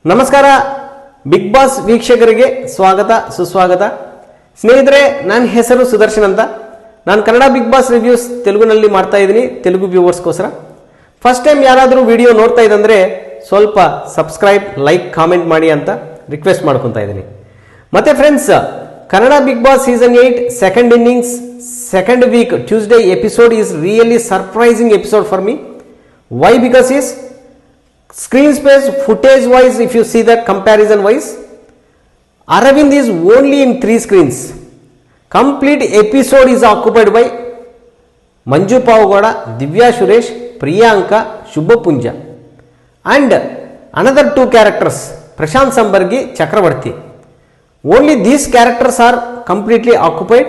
ನಮಸ್ಕಾರ big boss ವೀಕ್ಷಕರಿಗೆ ಸ್ವಾಗತ ಸುಸ್ವಾಗತ. ಸ್ನೇಹಿತರೆ, ನನ್ನ ಹೆಸರು ಸುದರ್ಶನ್ ಅಂತ. ನಾನು ಕನ್ನಡ ಬಿಗ್ ಬಾಸ್ ರಿವ್ಯೂಸ್ ತೆಲುಗುನಲ್ಲಿ ಮಾಡ್ತಾ ಇದ್ದೀನಿ, ತೆಲುಗು ವ್ಯೂವರ್ಸ್ಗೋಸ್ಕರ. ಫಸ್ಟ್ ಟೈಮ್ ಯಾರಾದರೂ ವಿಡಿಯೋ ನೋಡ್ತಾ ಇದ್ದಂದರೆ ಸ್ವಲ್ಪ ಸಬ್ಸ್ಕ್ರೈಬ್, ಲೈಕ್, ಕಾಮೆಂಟ್ ಮಾಡಿ ಅಂತ ರಿಕ್ವೆಸ್ಟ್ ಮಾಡ್ಕೊತಾ ಇದ್ದೀನಿ. ಮತ್ತೆ friends, Kannada big boss season 8 second innings second week Tuesday episode is really surprising episode for me. Why? Because is screen space footage wise, if you see that comparison wise, Aravind is only in 3 screens. Complete episode is occupied by Manju Pavgoda, Divya Suresh, Priyanka, Shubha Punja, and another 2 characters, Prashant Sambargi, Chakravarti. Only these characters are completely occupied.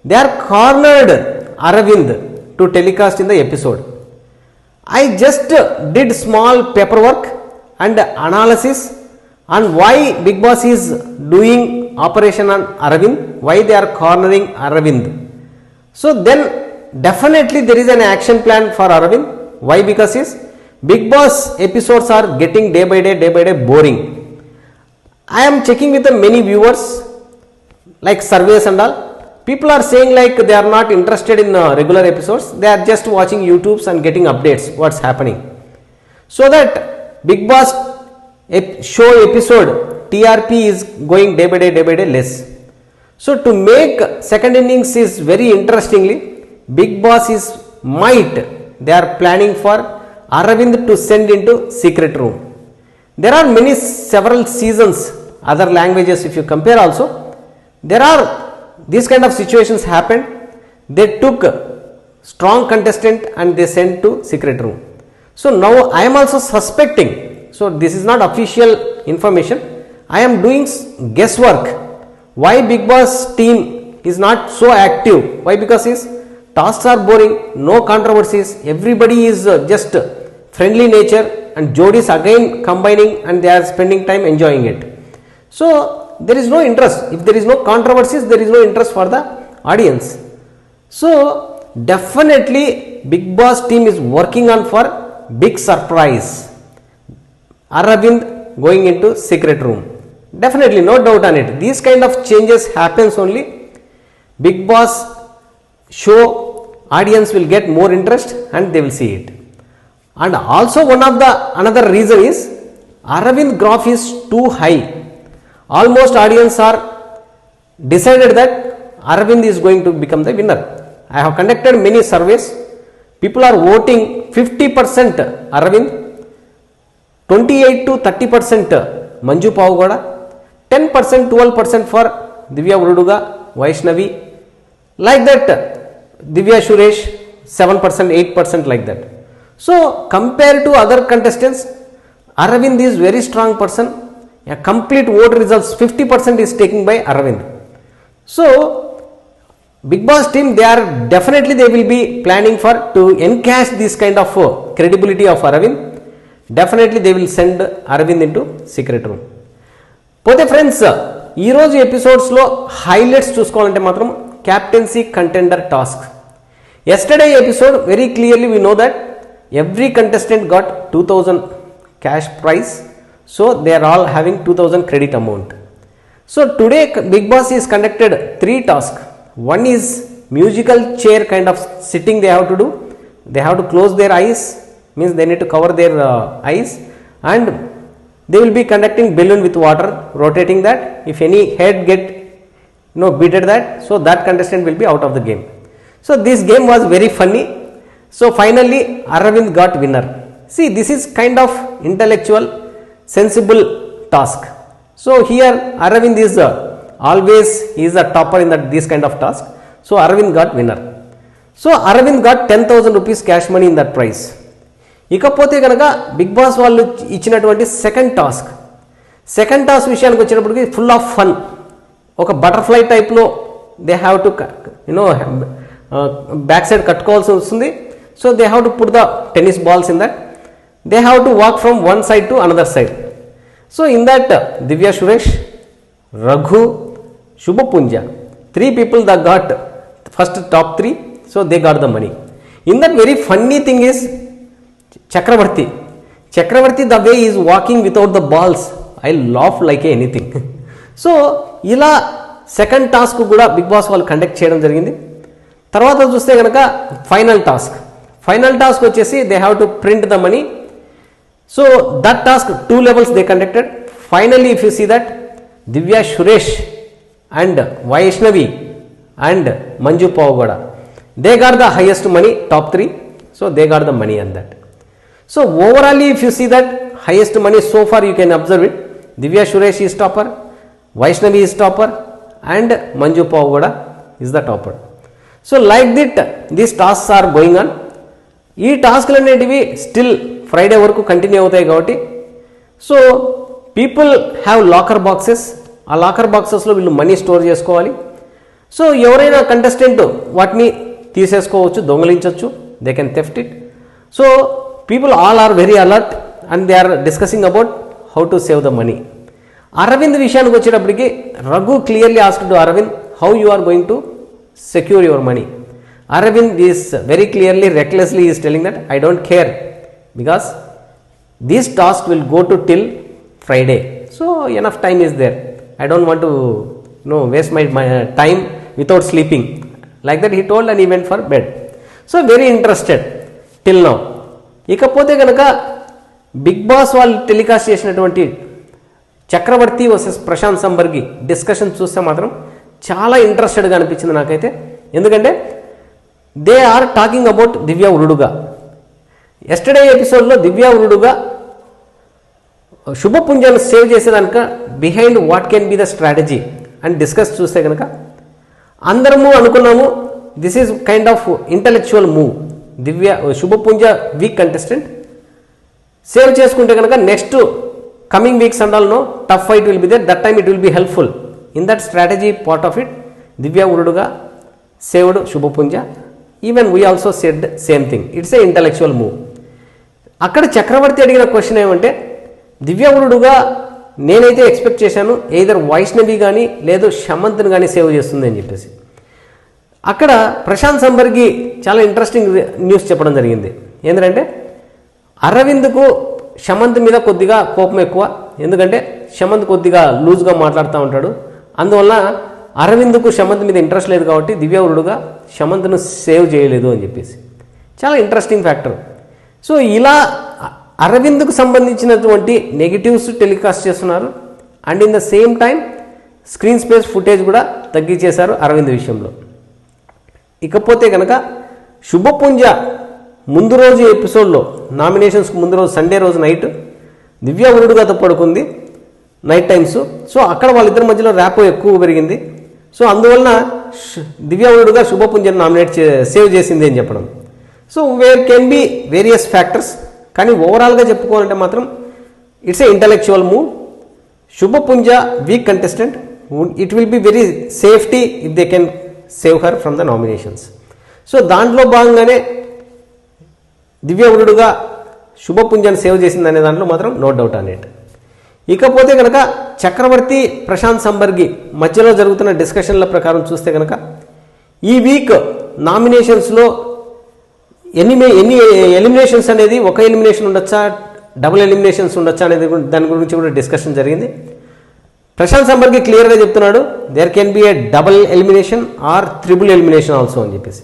They are cornered Aravind to telecast in the episode. I just did small paperwork and analysis on why Big Boss is doing operation on Aravind, why they are cornering Aravind. So then definitely there is an action plan for Aravind. Why? Because his Big Boss episodes are getting day by day boring. I am checking with the many viewers, like surveys and all. People are saying like they are not interested in regular episodes. They are just watching YouTubes and getting updates what's happening. So that Big Boss show episode TRP is going day by day less. So to make second innings is very interestingly, Big Boss is they are planning for Aravind to send into secret room. There are several seasons, other languages if you compare also, there are these kind of situations happened. They took strong contestant and they sent to secret room. So now I am also suspecting, so this is not official information, I am doing guesswork why Big Boss team is not so active. Why? Because his tasks are boring, no controversies, everybody is just friendly nature, and Jodis again combining and they are spending time enjoying it. So there is no interest. If there is no controversies, there is no interest for the audience. So definitely Big Boss team is working on for big surprise, Aravind going into secret room. Definitely, no doubt on it. These kind of changes happens only Big Boss show, audience will get more interest and they will see it. And also another reason is Aravind graph is too high. Almost audience are decided that Aravind is going to become the winner. I have conducted many surveys. People are voting 50% Aravind, 28 to 30% Manju Pavgoda, 10% 12% for Divya Uruduga, Vaishnavi, like that Divya Suresh 7% 8% like that. So compared to other contestants, Aravind is very strong person. A complete vote results 50% is taken by Aravind. So Big Boss team, they will be planning for to encash this kind of credibility of Aravind. Definitely they will send Aravind into secret room. పోతే friends, ఈరోజు ఎపిసోడ్స్లో highlights చూసుకోవాలంటే మాత్రం captaincy contender task. Yesterday episode very clearly we know that every contestant got 2000 cash prize. So they are all having 2000 credit amount. So today Big Boss is conducted 3 tasks. One is musical chair kind of sitting they have to do. They have to close their eyes, means they need to cover their eyes, and they will be conducting balloon with water, rotating that. If any head get beaten that, so that contestant will be out of the game. So this game was very funny. So finally Aravind got winner. See, this is kind of intellectual, sensible task. So here Aravind is always he is a topper in this kind of task. So Aravind got winner. So Aravind got 10,000 rupees cash money in that prize. ఇకపోతే కనుక big boss వాళ్ళు ఇచ్చినటువంటి second task విషయానికి వచ్చినప్పటికి full of fun. ఒక butterfly టైప్లో they have to back side కట్టుకోవాల్సి వస్తుంది. So they have to put the tennis balls in that. They have to walk from one side to another side. So in that Divya Suresh, Raghu, Shubha Punja, 3 people that got first top 3, so they got the money. In that very funny thing is Chakravarti. Chakravarti the way is walking without the balls, I laugh like anything. So ఇలా second task కూడా big boss వాళ్ళు conduct చేయడం జరిగింది. తర్వాత చూస్తే కనుక final task వచ్చేసి they have to print the money. So that task 2 levels they conducted. Finally if you see that Divya Suresh and Vaishnavi and Manju Pavugada, they got the highest money, top 3. So they got the money and that. So overally if you see that highest money so far you can observe it, Divya Suresh is topper, Vaishnavi is topper and Manju Pavgoda is the topper. So like that these tasks are going on. ఈ టాస్క్లు అనేటివి still Friday వరకు continue అవుతాయి కాబట్టి so people have locker boxes. ఆ locker బాక్సెస్లో వీళ్ళు money store చేసుకోవాలి. సో ఎవరైనా కంటెస్టెంట్ వాటిని తీసేసుకోవచ్చు, దొంగలించవచ్చు, they can theft it. So people all are very alert and they are discussing about how to save the money. Aravind విషయానికి వచ్చేటప్పటికి Raghu clearly asked to Aravind how you are going to secure your money. Arvind is very clearly, recklessly is telling that I don't care because this task will go to till Friday. So enough time is there. I don't want to waste my time without sleeping. Like that he told and he went for bed. So very interested till now. ఇకపోతే కనుక big boss వాళ్ళు telecast చేసినటువంటి Chakravarthi versus Prashanth Sambargi discussion చూస్తే మాత్రం చాలా ఇంట్రెస్టెడ్గా అనిపించింది నాకైతే. ఎందుకంటే they are talking about Divya Uruduga. Yesterday ఎపిసోడ్లో దివ్య ఉరుడుగా శుభపుంజను సేవ్ చేసేదానిక behind what can be the strategy అని డిస్కస్ చూస్తే కనుక అందరము అనుకున్నాము this is kind of intellectual move. Divya Subhapunja week contestant save చేసుకుంటే కనుక నెక్స్ట్ కమింగ్ వీక్స్ అండాలనో tough fight will be there, that time it will be helpful. In that strategy part of it, Divya Uruduga saved Shubhapunja. Even we also said same thing. It's a intellectual move. అక్కడ చక్రవర్తి అడిగిన question ఏమంటే దివ్య ఉరుడుగా నేనైతే expect చేశాను either Vaishnavi కానీ లేదు శమంత్ని కానీ save చేస్తుంది అని చెప్పేసి. అక్కడ ప్రశాంత్ సంబర్గి చాలా ఇంట్రెస్టింగ్ న్యూస్ చెప్పడం జరిగింది. ఏంటంటే అరవింద్కు శమంత్ మీద కొద్దిగా కోపం ఎక్కువ. ఎందుకంటే శమంత్ కొద్దిగా లూజ్గా మాట్లాడుతూ ఉంటాడు. అందువల్ల అరవింద్కు శమంత్ మీద ఇంట్రెస్ట్ లేదు కాబట్టి దివ్య ఉరుడుగా శమంత్ను సేవ్ చేయలేదు అని చెప్పేసి చాలా ఇంట్రెస్టింగ్ ఫ్యాక్టర్. సో ఇలా అరవింద్కు సంబంధించినటువంటి నెగిటివ్స్ టెలికాస్ట్ చేస్తున్నారు and in the same time screen space footage కూడా తగ్గించేశారు అరవింద్ విషయంలో. ఇకపోతే కనుక శుభపుంజ ముందు రోజు ఎపిసోడ్లో నామినేషన్స్కి ముందు రోజు సండే రోజు నైట్ దివ్య ఉరుడుగాతో పడుకుంది నైట్ టైమ్స్. సో అక్కడ వాళ్ళిద్దరి మధ్యలో ర్యాపో ఎక్కువ పెరిగింది. సో అందువలన దివ్య ఉరుడుగా శుభపుంజను సేవ్ చేసింది అని చెప్పడం. So where can be various factors, కానీ ఓవరాల్గా చెప్పుకోవాలంటే మాత్రం it's a intellectual move. Subhapunja week contestant, it will be very safety if they can save her from the nominations. So దాంట్లో భాగంగానే దివ్య ఉరుడుగా శుభపుంజను సేవ్ చేసిందనే దాంట్లో మాత్రం నో డౌట్ ఆన్ ఇట్. ఇకపోతే కనుక చక్రవర్తి ప్రశాంత్ సంబర్గి మధ్యలో జరుగుతున్న డిస్కషన్ల ప్రకారం చూస్తే కనుక ఈ వీక్ నామినేషన్స్లో ఎన్ని ఎలిమినేషన్స్ అనేది ఒక ఎలిమినేషన్ ఉండొచ్చా, డబుల్ ఎలిమినేషన్స్ ఉండొచ్చా అనేది దాని గురించి కూడా డిస్కషన్ జరిగింది. ప్రశాంత్ సంబర్గి క్లియర్గా చెప్తున్నాడు there can be a double elimination or triple elimination also అని చెప్పేసి.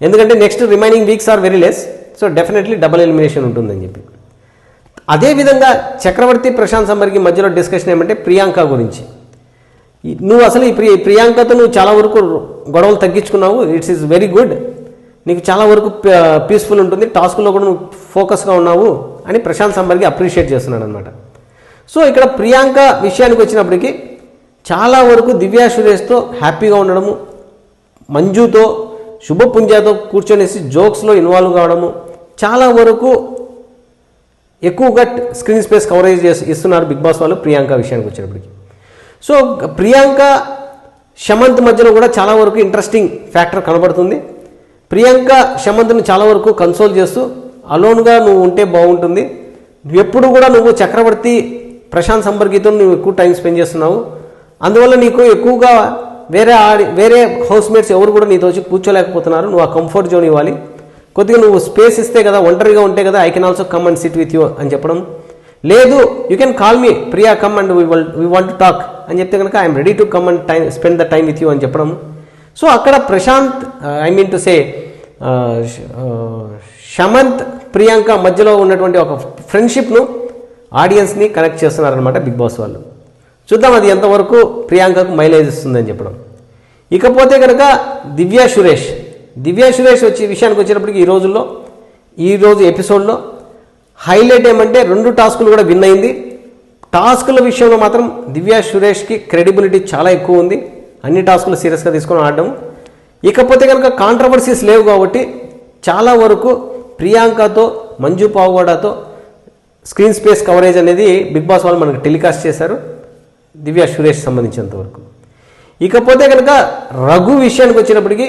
ఎందుకంటే next remaining weeks are very less. So definitely double elimination ఉంటుందని చెప్పి. అదేవిధంగా చక్రవర్తి ప్రశాంత్ సంబర్గి మధ్యలో డిస్కషన్ ఏమంటే ప్రియాంక గురించి. నువ్వు అసలు ఈ ప్రియాంకతో నువ్వు చాలా వరకు గొడవలు తగ్గించుకున్నావు, ఇట్స్ ఈజ్ వెరీ గుడ్, నీకు చాలా వరకు పీస్ఫుల్ ఉంటుంది, టాస్క్లో కూడా నువ్వు ఫోకస్గా ఉన్నావు అని ప్రశాంత్ సంబర్గి అప్రిషియేట్ చేస్తున్నాడు అనమాట. సో ఇక్కడ ప్రియాంక విషయానికి వచ్చినప్పటికీ చాలా వరకు దివ్యా సురేష్తో హ్యాపీగా ఉండడము, మంజుతో శుభపుంజతో కూర్చొనేసి జోక్స్లో ఇన్వాల్వ్ కావడము, చాలా వరకు ఎక్కువగా స్క్రీన్ స్పేస్ కవరేజ్ ఇస్తున్నారు బిగ్ బాస్ వాళ్ళు ప్రియాంక విషయానికి వచ్చేటప్పటికి. సో ప్రియాంక శమంత్ మధ్యలో కూడా చాలా వరకు ఇంట్రెస్టింగ్ ఫ్యాక్టర్ కనబడుతుంది. ప్రియాంక శమంత్ను చాలా వరకు కన్సోల్ చేస్తూ అలోన్గా నువ్వు ఉంటే బాగుంటుంది, ఎప్పుడు కూడా నువ్వు చక్రవర్తి ప్రశాంత్ సంబర్గితో నువ్వు ఎక్కువ టైం స్పెండ్ చేస్తున్నావు, అందువల్ల నీకు ఎక్కువగా వేరే హౌస్ మేట్స్ ఎవరు కూడా నీతో వచ్చి కూర్చోలేకపోతున్నారు, నువ్వు ఆ కంఫర్ట్ జోన్ ఇవ్వాలి. కొద్దిగా నువ్వు స్పేస్ ఇస్తే కదా, ఒంటరిగా ఉంటే కదా I can also come and sit with you అని చెప్పడం. లేదు you can call me Priya come and we want to talk అని చెప్తే కనుక I'm ready to come and spend the time with you అని చెప్పడం. సో అక్కడ Prashanth I mean to say Shamanth Priyanka మధ్యలో ఉన్నటువంటి ఒక ఫ్రెండ్షిప్ను ఆడియన్స్ని కనెక్ట్ చేస్తున్నారనమాట బిగ్ బాస్ వాళ్ళు. చూద్దాం అది ఎంతవరకు ప్రియాంకకు మైలేజ్ ఇస్తుందని చెప్పడం. ఇకపోతే కనుక దివ్య సురేష్ విషయానికి వచ్చేటప్పటికి ఈరోజు ఎపిసోడ్లో హైలైట్ ఏమంటే 2 టాస్కులు కూడా విన్ అయింది. టాస్కుల విషయంలో మాత్రం దివ్య సురేష్కి క్రెడిబిలిటీ చాలా ఎక్కువ ఉంది, అన్ని టాస్కులు సీరియస్గా తీసుకొని ఆడడం. ఇకపోతే కనుక కాంట్రవర్సీస్ లేవు కాబట్టి చాలా వరకు ప్రియాంకతో మంజు పావుగోడతో స్క్రీన్ స్పేస్ కవరేజ్ అనేది బిగ్ బాస్ వాళ్ళు మనకు టెలికాస్ట్ చేశారు దివ్య సురేష్ సంబంధించినంత వరకు. ఇకపోతే కనుక రఘు విషయానికి వచ్చినప్పటికీ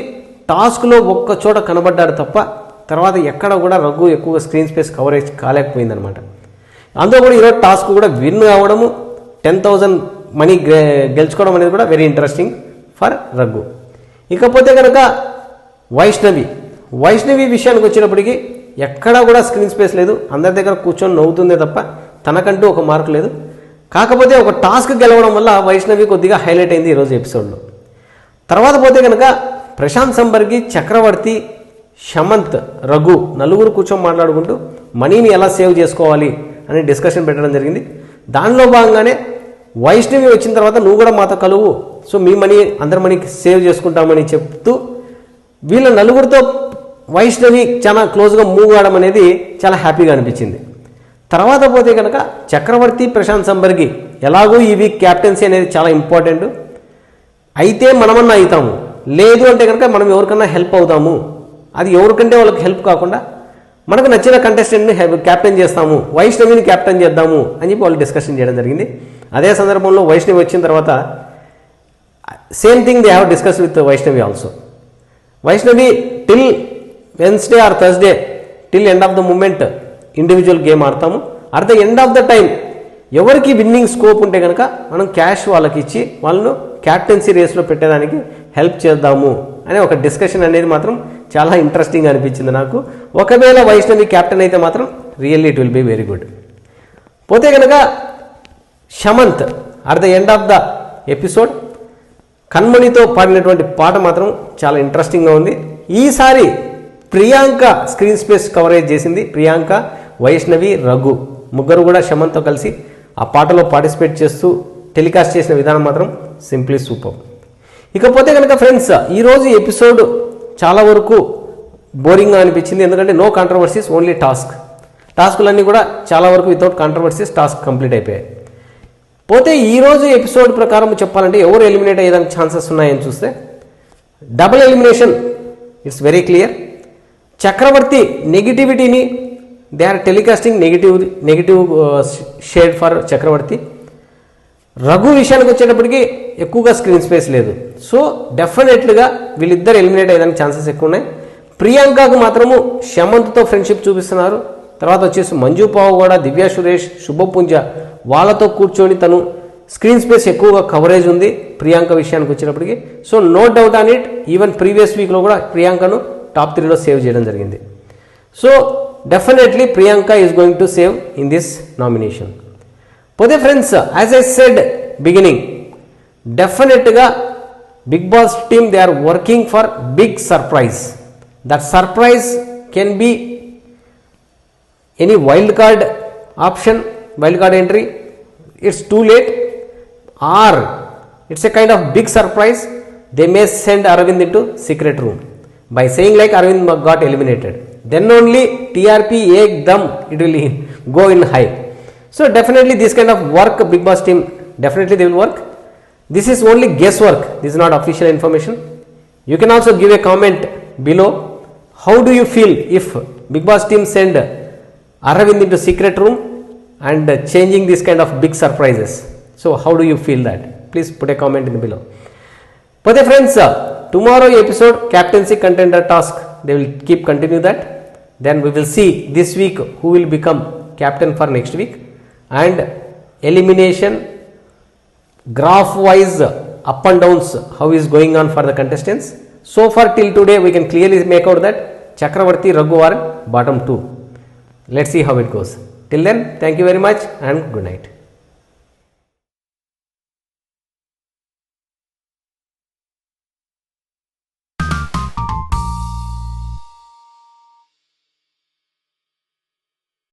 టాస్క్లో ఒక్క చోట కనబడ్డాడు తప్ప తర్వాత ఎక్కడ కూడా రఘు ఎక్కువగా స్క్రీన్ స్పేస్ కవరేజ్ కాలేకపోయిందనమాట. అందులో కూడా ఈరోజు టాస్క్ కూడా విన్ అవ్వడము 10,000 మనీ గెలుచుకోవడం అనేది కూడా వెరీ ఇంట్రెస్టింగ్ ఫర్ రఘు. ఇకపోతే కనుక వైష్ణవి విషయానికి వచ్చినప్పటికీ ఎక్కడా కూడా స్క్రీన్ స్పేస్ లేదు, అందరి దగ్గర కూర్చొని నవ్వుతుందే తప్ప తనకంటూ ఒక మార్కు లేదు. కాకపోతే ఒక టాస్క్ గెలవడం వల్ల వైష్ణవి కొద్దిగా హైలైట్ అయింది ఈరోజు ఎపిసోడ్లో. తర్వాత పోతే కనుక ప్రశాంత్ సంబర్గి, చక్రవర్తి, శమంత్, రఘు నలుగురు కూర్చొని మాట్లాడుకుంటూ మనీని ఎలా సేవ్ చేసుకోవాలి అని డిస్కషన్ పెట్టడం జరిగింది. దానిలో భాగంగానే వైష్ణవి వచ్చిన తర్వాత నువ్వు కూడా మాతో కలువు, సో మీ మనీ అందరి మనీ సేవ్ చేసుకుంటామని చెప్తూ వీళ్ళ నలుగురితో వైష్ణవి చాలా క్లోజ్గా మూవ్ అవడం అనేది చాలా హ్యాపీగా అనిపించింది. తర్వాత పోతే కనుక చక్రవర్తి, ప్రశాంత్ సంబర్గి ఎలాగో ఈ వీక్ క్యాప్టెన్సీ అనేది చాలా ఇంపార్టెంట్, అయితే మనమన్నా అవుతాము, లేదు అంటే కనుక మనం ఎవరికన్నా హెల్ప్ అవుతాము, అది ఎవరికంటే వాళ్ళకి హెల్ప్ కాకుండా మనకు నచ్చిన కంటెస్టెంట్ని క్యాప్టెన్ చేస్తాము, వైష్ణవిని క్యాప్టెన్ చేద్దాము అని చెప్పి వాళ్ళు డిస్కషన్ చేయడం జరిగింది. అదే సందర్భంలో వైష్ణవి వచ్చిన తర్వాత same thing they have discuss with Vaishnavi also. Vaishnavi till Wednesday or Thursday till end of the moment individual game ఆడతాము, at the end of the time ఎవరికి విన్నింగ్ స్కోప్ ఉంటే కనుక మనం క్యాష్ వాళ్ళకి ఇచ్చి వాళ్ళను క్యాప్టెన్సీ రేస్లో పెట్టేదానికి హెల్ప్ చేద్దాము అనే ఒక డిస్కషన్ అనేది మాత్రం చాలా ఇంట్రెస్టింగ్ అనిపించింది నాకు. ఒకవేళ వైష్ణవి క్యాప్టెన్ అయితే మాత్రం really it will be very good. పోతే కనుక Shamanth at the end of the episode కన్మణితో పాడినటువంటి పాట మాత్రం చాలా ఇంట్రెస్టింగ్గా ఉంది. ఈసారి ప్రియాంక స్క్రీన్ స్పేస్ కవరేజ్ చేసింది. ప్రియాంక, వైష్ణవి, రఘు ముగ్గురు కూడా శమంత్తో కలిసి ఆ పాటలో పార్టిసిపేట్ చేస్తూ టెలికాస్ట్ చేసిన విధానం మాత్రం సింప్లీ సూపర్. ఇకపోతే కనుక ఫ్రెండ్స్ ఈరోజు ఎపిసోడ్ చాలా వరకు బోరింగ్గా అనిపించింది, ఎందుకంటే నో కాంట్రవర్సీస్, ఓన్లీ టాస్కులన్నీ కూడా చాలా వరకు వితౌట్ కాంట్రవర్సీస్ టాస్క్ కంప్లీట్ అయిపోయాయి. పోతే ఈరోజు ఎపిసోడ్ ప్రకారం చెప్పాలంటే ఎవరు ఎలిమినేట్ అయ్యేదానికి ఛాన్సెస్ ఉన్నాయని చూస్తే double elimination it's very clear. Chakravarthi నెగిటివిటీని they are telecasting negative shade for Chakravarthi. Raghu విషయానికి వచ్చేటప్పటికి ఎక్కువగా స్క్రీన్ స్పేస్ లేదు, సో డెఫినెట్లుగా వీళ్ళిద్దరు ఎలిమినేట్ అయ్యేదానికి ఛాన్సెస్ ఎక్కువ ఉన్నాయి. ప్రియాంకకు మాత్రము శమంత్తో ఫ్రెండ్షిప్ చూపిస్తున్నారు. తర్వాత వచ్చేసి మంజు పావుగోడ, దివ్య సురేష్, శుభపుంజ వాళ్ళతో కూర్చొని తను స్క్రీన్ స్పేస్ ఎక్కువగా కవరేజ్ ఉంది ప్రియాంక విషయానికి వచ్చేటప్పటికి. So no doubt on it, even previous వీక్లో కూడా ప్రియాంకను టాప్ 3లో సేవ్ చేయడం జరిగింది. So definitely Priyanka is going to save in this nomination. పోతే friends as I said beginning, డెఫినెట్గా Bigg Boss team they are working for big surprise. That surprise can be any wild card option, wild card entry, it's too late, or it's a kind of big surprise. They may send Arvind into secret room by saying like Arvind got eliminated, then only TRP ekdam it will go in high. So definitely this kind of work Big Boss team definitely they will work. This is only guesswork, this is not official information. You can also give a comment below. How do you feel if Big Boss team send Arvind into secret room and changing this kind of big surprises? So how do you feel that? Please put a comment in below. But friends, tomorrow episode captaincy contender task, they will keep continue that. Then we will see this week who will become captain for next week, and elimination graph wise up and downs how is going on for the contestants. So far till today we can clearly make out that Chakravarti Raghuvaran, bottom 2. Let's see how it goes. Till then, thank you very much and good night.